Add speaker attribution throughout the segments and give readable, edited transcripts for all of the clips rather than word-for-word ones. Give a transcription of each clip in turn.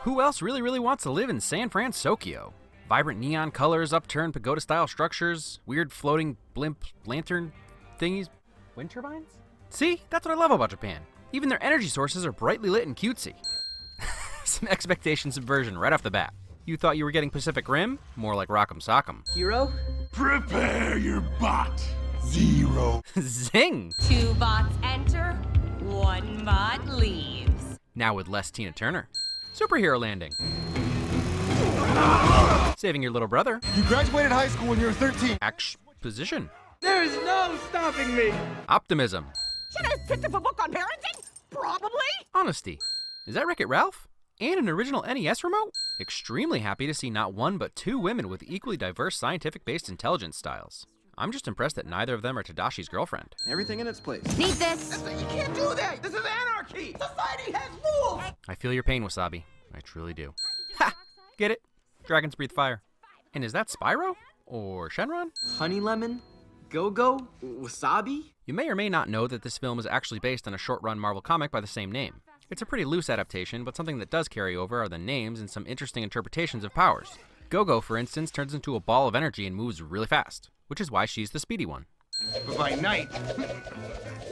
Speaker 1: Who else really wants to live in San Francisco? Vibrant neon colors, upturned pagoda-style structures, weird floating blimp lantern thingies. Wind turbines? See? That's what I love about Japan. Even their energy sources are brightly lit and cutesy. Some expectation subversion right off the bat. You thought you were getting Pacific Rim? More like Rock'em Sock'em.
Speaker 2: Hero?
Speaker 3: Prepare your bot, Zero.
Speaker 1: Zing!
Speaker 4: 2 bots enter, 1 bot leaves.
Speaker 1: Now with less Tina Turner. Superhero landing. Saving your little brother.
Speaker 3: You graduated high school when you were 13.
Speaker 1: Position.
Speaker 2: There's no stopping me!
Speaker 1: Optimism.
Speaker 5: Should I pick up a book on parenting? Probably.
Speaker 1: Honesty. Is that Wreck-It Ralph? And an original NES remote? Extremely happy to see not 1 but 2 women with equally diverse scientific-based intelligence styles. I'm just impressed that neither of them are Tadashi's girlfriend.
Speaker 2: Everything in its place.
Speaker 4: Need this.
Speaker 5: You can't do that. This is anarchy. Society has rules.
Speaker 1: I feel your pain, Wasabi. I truly do. Ha! Get it? Dragons breathe fire. And is that Spyro? Or Shenron?
Speaker 2: Honey lemon? Go-go? Wasabi?
Speaker 1: You may or may not know that this film is actually based on a short-run Marvel comic by the same name. It's a pretty loose adaptation, but something that does carry over are the names and some interesting interpretations of powers. Go-Go, for instance, turns into a ball of energy and moves really fast, which is why she's the speedy one.
Speaker 3: But by night,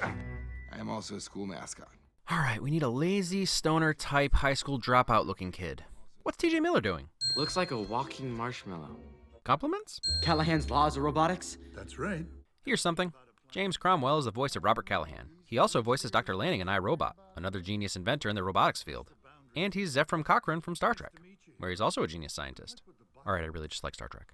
Speaker 3: I am also a school mascot.
Speaker 1: Alright, we need a lazy, stoner-type, high school dropout-looking kid. What's TJ Miller doing?
Speaker 2: Looks like a walking marshmallow.
Speaker 1: Compliments?
Speaker 2: Callahan's Laws of Robotics?
Speaker 3: That's right.
Speaker 1: Here's something. James Cromwell is the voice of Robert Callahan. He also voices Dr. Lanning in iRobot, another genius inventor in the robotics field. And he's Zephram Cochrane from Star Trek, where he's also a genius scientist. Alright, I really just like Star Trek.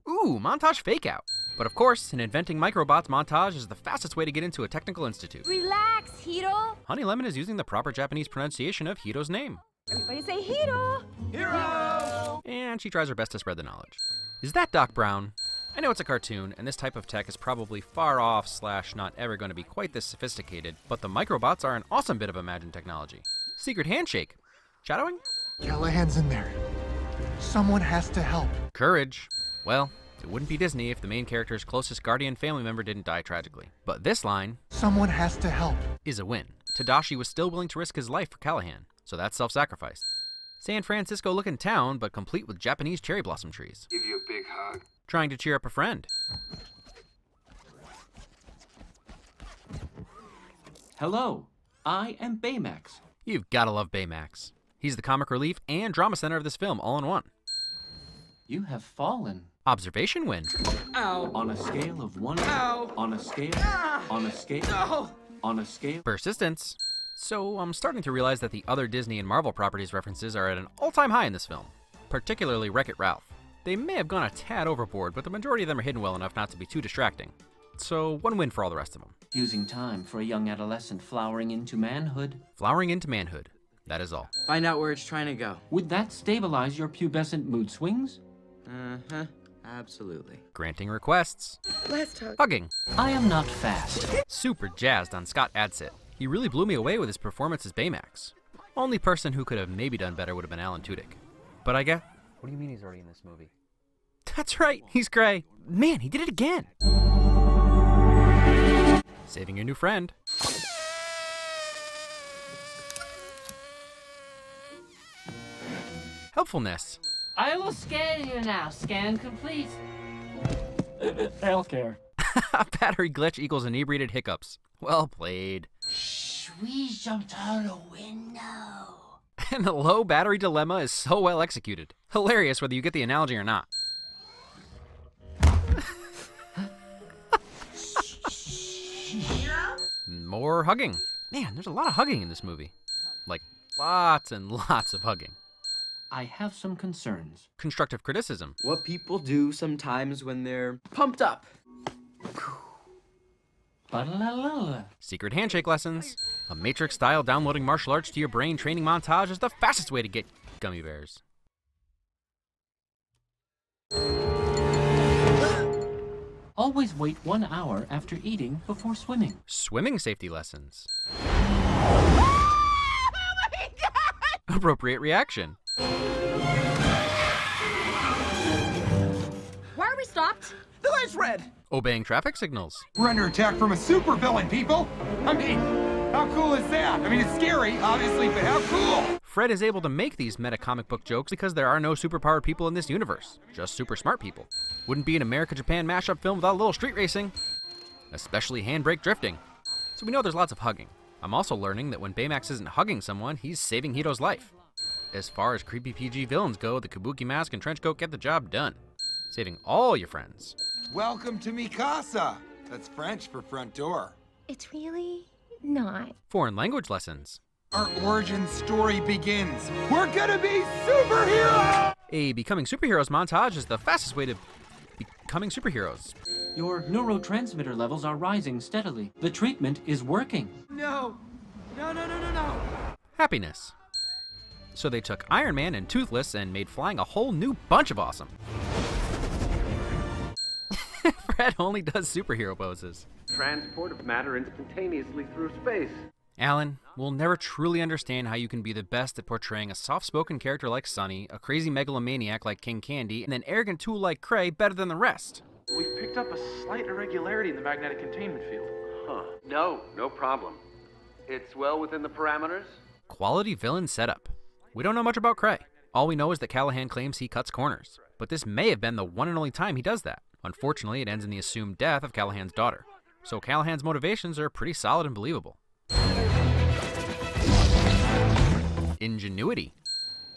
Speaker 1: Ooh, montage fake-out. But of course, an inventing microbots montage is the fastest way to get into a technical institute.
Speaker 4: Relax, Hiro.
Speaker 1: Honey Lemon is using the proper Japanese pronunciation of Hiro's name.
Speaker 4: Everybody say Hiro.
Speaker 3: Hero!
Speaker 1: And she tries her best to spread the knowledge. Is that Doc Brown? I know it's a cartoon, and this type of tech is probably far off / not ever going to be quite this sophisticated, but the microbots are an awesome bit of imagined technology. Secret handshake. Shadowing?
Speaker 6: Callahan's in there. Someone has to help.
Speaker 1: Courage. Well, it wouldn't be Disney if the main character's closest guardian family member didn't die tragically. But this line
Speaker 6: Someone has to help.
Speaker 1: is a win. Tadashi was still willing to risk his life for Callahan, so that's self-sacrifice. San Francisco-looking town, but complete with Japanese cherry blossom trees.
Speaker 3: Give you a big hug.
Speaker 1: Trying to cheer up a friend.
Speaker 7: Hello, I am Baymax.
Speaker 1: You've gotta love Baymax. He's the comic relief and drama center of this film all in one.
Speaker 7: You have fallen.
Speaker 1: Observation win.
Speaker 2: Ow.
Speaker 7: On a scale of 1.
Speaker 2: Ow.
Speaker 7: On a scale. On a scale.
Speaker 2: No.
Speaker 7: On a scale.
Speaker 1: Persistence. So I'm starting to realize that the other Disney and Marvel properties references are at an all-time high in this film, particularly Wreck-It Ralph. They may have gone a tad overboard, but the majority of them are hidden well enough not to be too distracting. So 1 win for all the rest of them.
Speaker 7: Using time for a young adolescent flowering into manhood.
Speaker 1: Flowering into manhood. That is all.
Speaker 2: Find out where it's trying to go.
Speaker 7: Would that stabilize your pubescent mood swings?
Speaker 2: Uh-huh. Absolutely.
Speaker 1: Granting requests.
Speaker 5: Last hug.
Speaker 1: Hugging.
Speaker 7: I am not fast.
Speaker 1: Super jazzed on Scott Adsit. He really blew me away with his performance as Baymax. Only person who could have maybe done better would have been Alan Tudyk. But I guess... What do you mean he's already in this movie? That's right, he's Gray. Man, he did it again. Saving your new friend. Helpfulness.
Speaker 8: I will scan you now. Scan complete. Healthcare.
Speaker 1: Battery glitch equals inebriated hiccups. Well played.
Speaker 8: Shh, we jumped out a window.
Speaker 1: And the low battery dilemma is so well executed. Hilarious whether you get the analogy or not. More hugging. Man, there's a lot of hugging in this movie. Like, lots and lots of hugging.
Speaker 7: I have some concerns.
Speaker 1: Constructive criticism.
Speaker 2: What people do sometimes when they're pumped up.
Speaker 7: Ba-la-la-la.
Speaker 1: Secret handshake lessons. A Matrix-style downloading martial arts to your brain training montage is the fastest way to get gummy bears.
Speaker 7: Always wait 1 hour after eating before swimming.
Speaker 1: Swimming safety lessons.
Speaker 5: Oh my God!
Speaker 1: Appropriate reaction.
Speaker 4: Why are we stopped?
Speaker 5: The light's red. Fred?
Speaker 1: Obeying traffic signals.
Speaker 6: We're under attack from a supervillain, people! I mean, how cool is that? I mean, it's scary, obviously, but how cool?
Speaker 1: Fred is able to make these meta comic book jokes because there are no superpowered people in this universe, just super smart people. Wouldn't be an America-Japan mashup film without a little street racing, especially handbrake drifting. So we know there's lots of hugging. I'm also learning that when Baymax isn't hugging someone, he's saving Hito's life. As far as creepy PG villains go, the kabuki mask and trench coat get the job done, saving all your friends.
Speaker 3: Welcome to mi casa. That's French for front door.
Speaker 9: It's really not.
Speaker 1: Foreign language lessons.
Speaker 6: Our origin story begins. We're gonna be superheroes!
Speaker 1: A becoming superheroes montage is the fastest way to becoming superheroes.
Speaker 7: Your neurotransmitter levels are rising steadily. The treatment is working.
Speaker 5: No. No.
Speaker 1: Happiness. So they took Iron Man and Toothless and made flying a whole new bunch of awesome. Fred only does superhero poses.
Speaker 10: Transport of matter instantaneously through space.
Speaker 1: Alan, we'll never truly understand how you can be the best at portraying a soft-spoken character like Sonny, a crazy megalomaniac like King Candy, and an arrogant tool like Cray better than the rest.
Speaker 10: We've picked up a slight irregularity in the magnetic containment field. Huh. No problem. It's well within the parameters?
Speaker 1: Quality villain setup. We don't know much about Cray. All we know is that Callahan claims he cuts corners. But this may have been the one and only time he does that. Unfortunately, it ends in the assumed death of Callahan's daughter. So Callahan's motivations are pretty solid and believable. Ingenuity.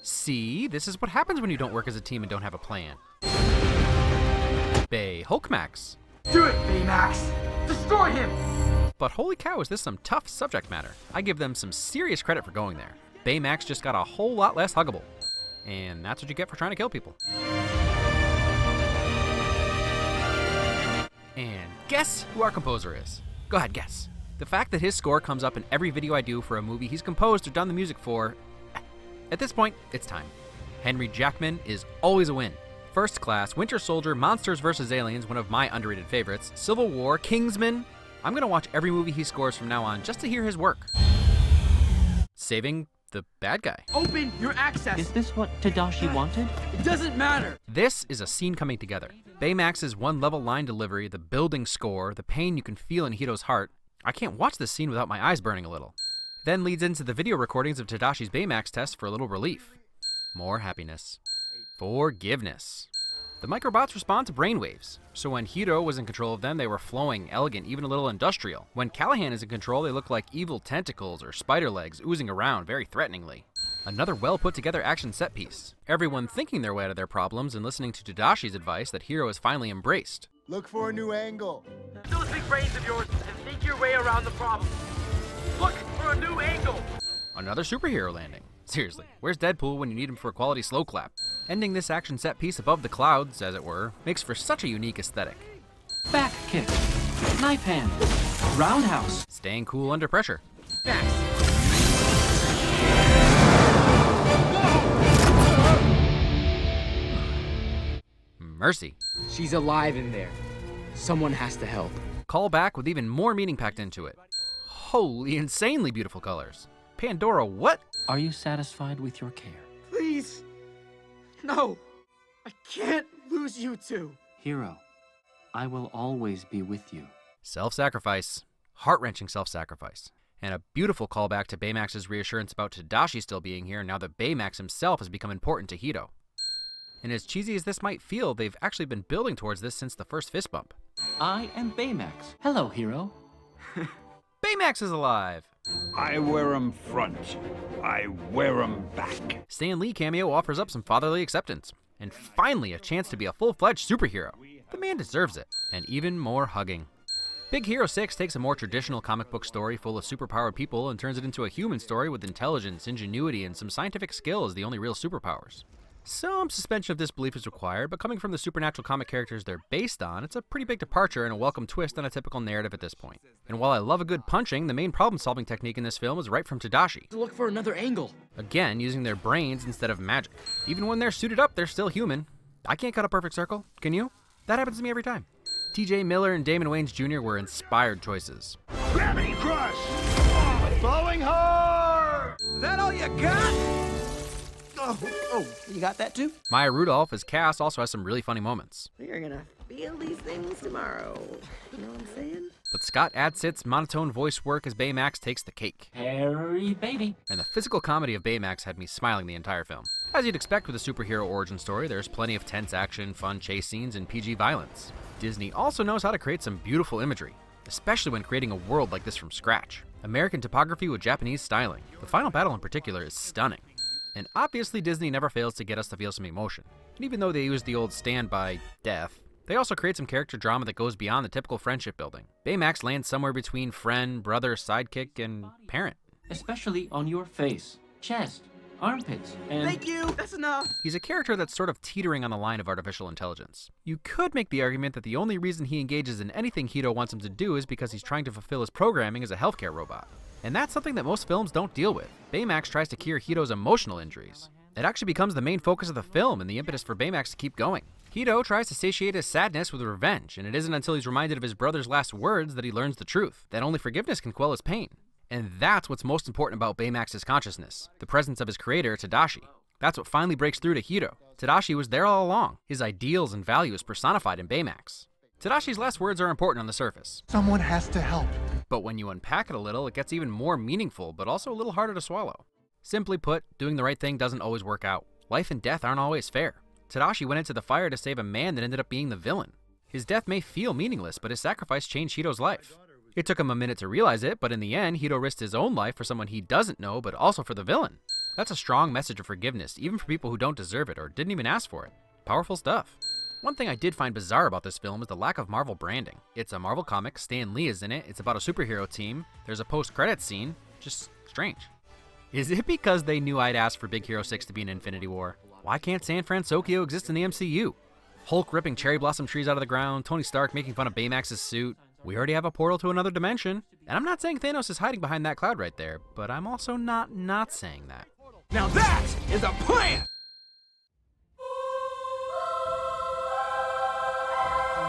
Speaker 1: See, this is what happens when you don't work as a team and don't have a plan. Bay Hulkmax.
Speaker 5: Do it, Baymax. Destroy him.
Speaker 1: But holy cow, is this some tough subject matter. I give them some serious credit for going there. Baymax just got a whole lot less huggable. And that's what you get for trying to kill people. And guess who our composer is? Go ahead, guess. The fact that his score comes up in every video I do for a movie he's composed or done the music for, at this point, it's time. Henry Jackman is always a win. First Class, Winter Soldier, Monsters vs. Aliens, one of my underrated favorites, Civil War, Kingsman. I'm gonna watch every movie he scores from now on just to hear his work. Saving the bad guy.
Speaker 5: Open your access.
Speaker 7: Is this what Tadashi wanted?
Speaker 5: It doesn't matter.
Speaker 1: This is a scene coming together. Baymax's one-level line delivery, the building score, the pain you can feel in Hito's heart. I can't watch this scene without my eyes burning a little. Then leads into the video recordings of Tadashi's Baymax test for a little relief. More happiness. Forgiveness. The microbots respond to brainwaves. So when Hito was in control of them, they were flowing, elegant, even a little industrial. When Callahan is in control, they look like evil tentacles or spider legs oozing around very threateningly. Another well put together action set piece. Everyone thinking their way out of their problems and listening to Tadashi's advice that Hiro has finally embraced.
Speaker 5: Look for a new angle. Those big brains of yours and think your way around the problem. Look for a new angle.
Speaker 1: Another superhero landing. Seriously, where's Deadpool when you need him for a quality slow clap? Ending this action set piece above the clouds, as it were, makes for such a unique aesthetic.
Speaker 7: Back kick. Knife hand. Roundhouse.
Speaker 1: Staying cool under pressure. Mercy.
Speaker 2: She's alive in there. Someone has to help.
Speaker 1: Call back with even more meaning packed into it. Holy, insanely beautiful colors. Pandora, what?
Speaker 7: Are you satisfied with your care?
Speaker 5: Please. No. I can't lose you two.
Speaker 7: Hero, I will always be with you.
Speaker 1: Self-sacrifice. Heart-wrenching self-sacrifice. And a beautiful callback to Baymax's reassurance about Tadashi still being here now that Baymax himself has become important to Hito. And as cheesy as this might feel, they've actually been building towards this since the first fist bump.
Speaker 7: I am Baymax. Hello, Hero.
Speaker 1: Baymax is alive!
Speaker 11: I wear 'em front. I wear 'em back.
Speaker 1: Stan Lee cameo offers up some fatherly acceptance. And finally, a chance to be a full-fledged superhero. The man deserves it. And even more hugging. Big Hero 6 takes a more traditional comic book story full of superpowered people and turns it into a human story with intelligence, ingenuity, and some scientific skill as the only real superpowers. Some suspension of disbelief is required, but coming from the supernatural comic characters they're based on, it's a pretty big departure and a welcome twist on a typical narrative at this point. And while I love a good punching, the main problem-solving technique in this film is right from Tadashi.
Speaker 2: Look for another angle.
Speaker 1: Again, using their brains instead of magic. Even when they're suited up, they're still human. I can't cut a perfect circle, can you? That happens to me every time. TJ Miller and Damon Wayans Jr. were inspired choices.
Speaker 5: Gravity crush. Falling hard. Is that all you got?
Speaker 2: Oh, you got that too?
Speaker 1: Maya Rudolph as Cass also has some really funny moments.
Speaker 12: You're gonna feel these things tomorrow. You know what I'm saying?
Speaker 1: But Scott Adsitt's monotone voice work as Baymax takes the cake.
Speaker 7: Harry baby.
Speaker 1: And the physical comedy of Baymax had me smiling the entire film. As you'd expect with a superhero origin story, there's plenty of tense action, fun chase scenes, and PG violence. Disney also knows how to create some beautiful imagery, especially when creating a world like this from scratch. American topography with Japanese styling. The final battle in particular is stunning. And obviously Disney never fails to get us to feel some emotion. And even though they use the old standby death, they also create some character drama that goes beyond the typical friendship building. Baymax lands somewhere between friend, brother, sidekick, and parent.
Speaker 7: Especially on your face, chest, armpits, and...
Speaker 2: Thank you! That's enough!
Speaker 1: He's a character that's sort of teetering on the line of artificial intelligence. You could make the argument that the only reason he engages in anything Hito wants him to do is because he's trying to fulfill his programming as a healthcare robot. And that's something that most films don't deal with. Baymax tries to cure Hito's emotional injuries. It actually becomes the main focus of the film and the impetus for Baymax to keep going. Hito tries to satiate his sadness with revenge, and it isn't until he's reminded of his brother's last words that he learns the truth, that only forgiveness can quell his pain. And that's what's most important about Baymax's consciousness, the presence of his creator, Tadashi. That's what finally breaks through to Hito. Tadashi was there all along, his ideals and values personified in Baymax. Tadashi's last words are important on the surface.
Speaker 6: Someone has to help.
Speaker 1: But when you unpack it a little, it gets even more meaningful, but also a little harder to swallow. Simply put, doing the right thing doesn't always work out. Life and death aren't always fair. Tadashi went into the fire to save a man that ended up being the villain. His death may feel meaningless, but his sacrifice changed Hito's life. It took him a minute to realize it, but in the end, Hito risked his own life for someone he doesn't know, but also for the villain. That's a strong message of forgiveness, even for people who don't deserve it or didn't even ask for it. Powerful stuff. One thing I did find bizarre about this film is the lack of Marvel branding. It's a Marvel comic, Stan Lee is in it, it's about a superhero team, there's a post-credits scene, just strange. Is it because they knew I'd ask for Big Hero 6 to be an Infinity War? Why can't San Francisco exist in the MCU? Hulk ripping cherry blossom trees out of the ground, Tony Stark making fun of Baymax's suit. We already have a portal to another dimension. And I'm not saying Thanos is hiding behind that cloud right there, but I'm also not saying that.
Speaker 6: Now that is a plan!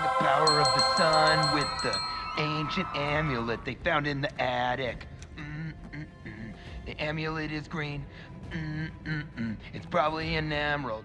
Speaker 13: The power of the sun with the ancient amulet they found in the attic. The amulet is green. It's probably an emerald.